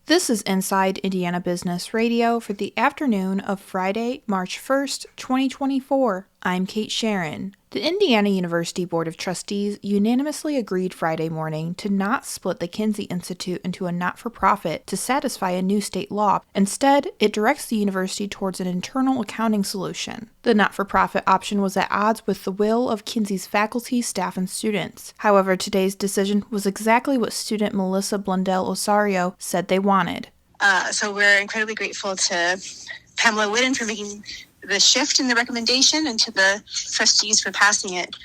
This is Inside Indiana Business Radio for the afternoon of Friday, March 1st, 2024. I'm Kate Sharon. The Indiana University Board of Trustees unanimously agreed Friday morning to not split the Kinsey Institute into a not-for-profit to satisfy a new state law. Instead, it directs the university towards an internal accounting solution. The not-for-profit option was at odds with the will of Kinsey's faculty, staff, and students. However, today's decision was exactly what student Melissa Blundell Osario said they wanted. So we're incredibly grateful to Pamela Whitten for making the shift in the recommendation and to the trustees for passing it.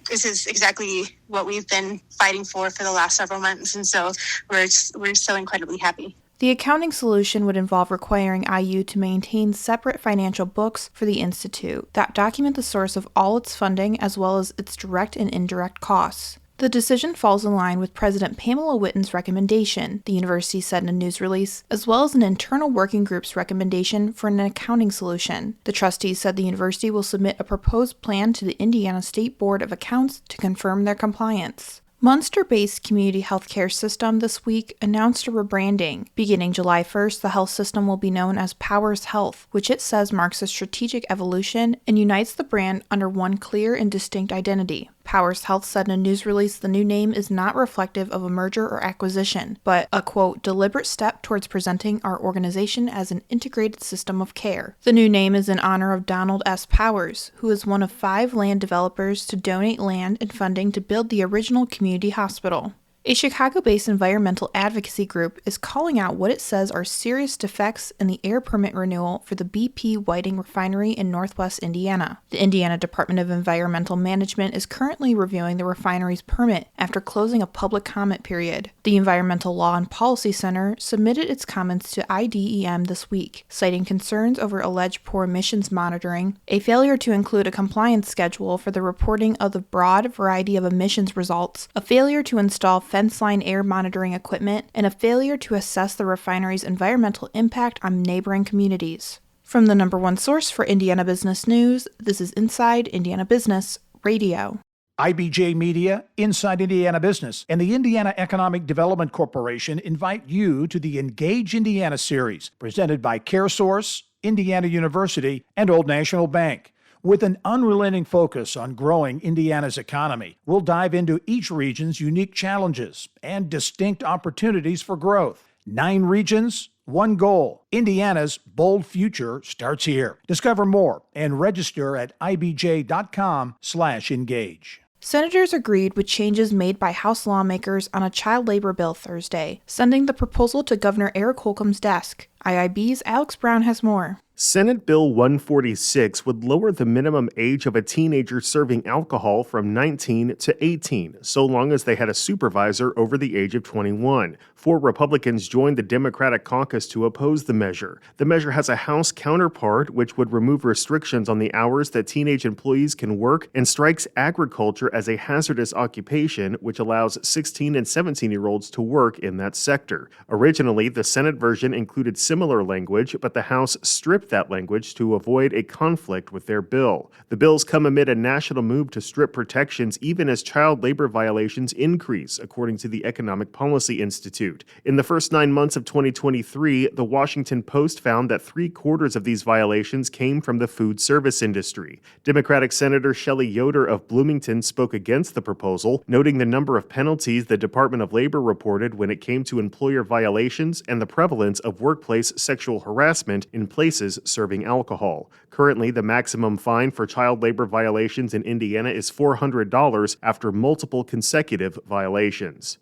This is exactly what we've been fighting for the last several months, and so we're so incredibly happy. The accounting solution would involve requiring IU to maintain separate financial books for the Institute that document the source of all its funding as well as its direct and indirect costs. The decision falls in line with President Pamela Whitten's recommendation, the university said in a news release, as well as an internal working group's recommendation for an accounting solution. The trustees said the university will submit a proposed plan to the Indiana State Board of Accounts to confirm their compliance. Munster-based Community Healthcare System this week announced a rebranding. Beginning July 1st, the health system will be known as Powers Health, which it says marks a strategic evolution and unites the brand under one clear and distinct identity. Powers Health said in a news release the new name is not reflective of a merger or acquisition, but a, quote, deliberate step towards presenting our organization as an integrated system of care. The new name is in honor of Donald S. Powers, who is one of 5 land developers to donate land and funding to build the original community hospital. A Chicago-based environmental advocacy group is calling out what it says are serious defects in the air permit renewal for the BP Whiting refinery in northwest Indiana. The Indiana Department of Environmental Management is currently reviewing the refinery's permit after closing a public comment period. The Environmental Law and Policy Center submitted its comments to IDEM this week, citing concerns over alleged poor emissions monitoring, a failure to include a compliance schedule for the reporting of the broad variety of emissions results, a failure to install fence line air monitoring equipment, and a failure to assess the refinery's environmental impact on neighboring communities. From the number one source for Indiana business news, this is Inside Indiana Business Radio. IBJ Media, Inside Indiana Business, and the Indiana Economic Development Corporation invite you to the Engage Indiana series, presented by CareSource, Indiana University, and Old National Bank. With an unrelenting focus on growing Indiana's economy, we'll dive into each region's unique challenges and distinct opportunities for growth. 9 regions, 1 goal. Indiana's bold future starts here. Discover more and register at ibj.com/engage. Senators agreed with changes made by House lawmakers on a child labor bill Thursday, sending the proposal to Governor Eric Holcomb's desk. IIB's Alex Brown has more. Senate Bill 146 would lower the minimum age of a teenager serving alcohol from 19 to 18, so long as they had a supervisor over the age of 21. 4 Republicans joined the Democratic caucus to oppose the measure. The measure has a House counterpart, which would remove restrictions on the hours that teenage employees can work and strikes agriculture as a hazardous occupation, which allows 16 and 17-year-olds to work in that sector. Originally, the Senate version included similar language, but the House stripped that language to avoid a conflict with their bill. The bills come amid a national move to strip protections even as child labor violations increase, according to the Economic Policy Institute. In the first 9 months of 2023, the Washington Post found that 3/4 of these violations came from the food service industry. Democratic Senator Shelley Yoder of Bloomington spoke against the proposal, noting the number of penalties the Department of Labor reported when it came to employer violations and the prevalence of workplace sexual harassment in places serving alcohol. Currently, the maximum fine for child labor violations in Indiana is $400 after multiple consecutive violations.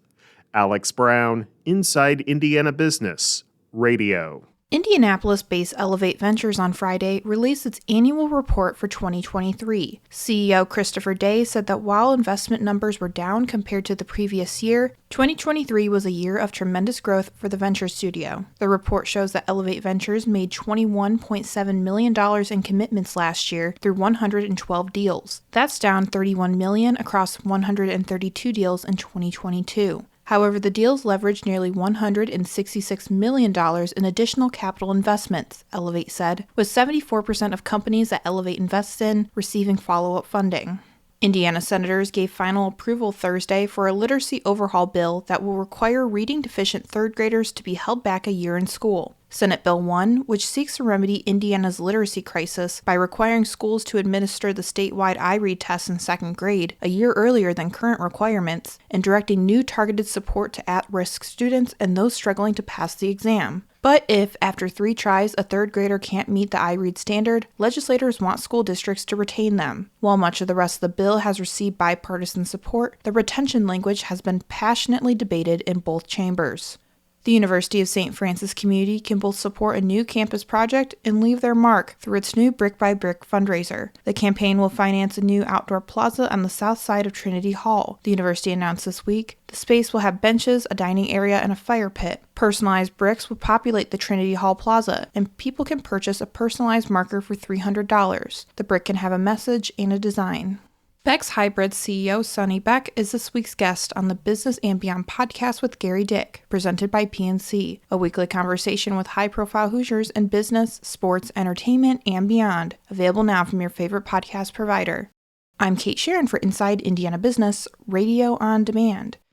Alex Brown, Inside Indiana Business Radio. Indianapolis-based Elevate Ventures on Friday released its annual report for 2023. CEO Christopher Day said that while investment numbers were down compared to the previous year, 2023 was a year of tremendous growth for the venture studio. The report shows that Elevate Ventures made $21.7 million in commitments last year through 112 deals. That's down $31 million across 132 deals in 2022. However, the deals leveraged nearly $166 million in additional capital investments, Elevate said, with 74% of companies that Elevate invests in receiving follow-up funding. Indiana senators gave final approval Thursday for a literacy overhaul bill that will require reading-deficient third graders to be held back a year in school. Senate Bill 1, which seeks to remedy Indiana's literacy crisis by requiring schools to administer the statewide iRead test in second grade a year earlier than current requirements, and directing new targeted support to at-risk students and those struggling to pass the exam. But if, after 3 tries, a third grader can't meet the iRead standard, legislators want school districts to retain them. While much of the rest of the bill has received bipartisan support, the retention language has been passionately debated in both chambers. The University of St. Francis community can both support a new campus project and leave their mark through its new Brick by Brick fundraiser. The campaign will finance a new outdoor plaza on the south side of Trinity Hall, the university announced this week. The space will have benches, a dining area, and a fire pit. Personalized bricks will populate the Trinity Hall Plaza, and people can purchase a personalized marker for $300. The brick can have a message and a design. Beck's Hybrid CEO Sonny Beck is this week's guest on the Business and Beyond podcast with Gary Dick, presented by PNC, a weekly conversation with high-profile Hoosiers in business, sports, entertainment, and beyond. Available now from your favorite podcast provider. I'm Kate Sharon for Inside Indiana Business, Radio on Demand.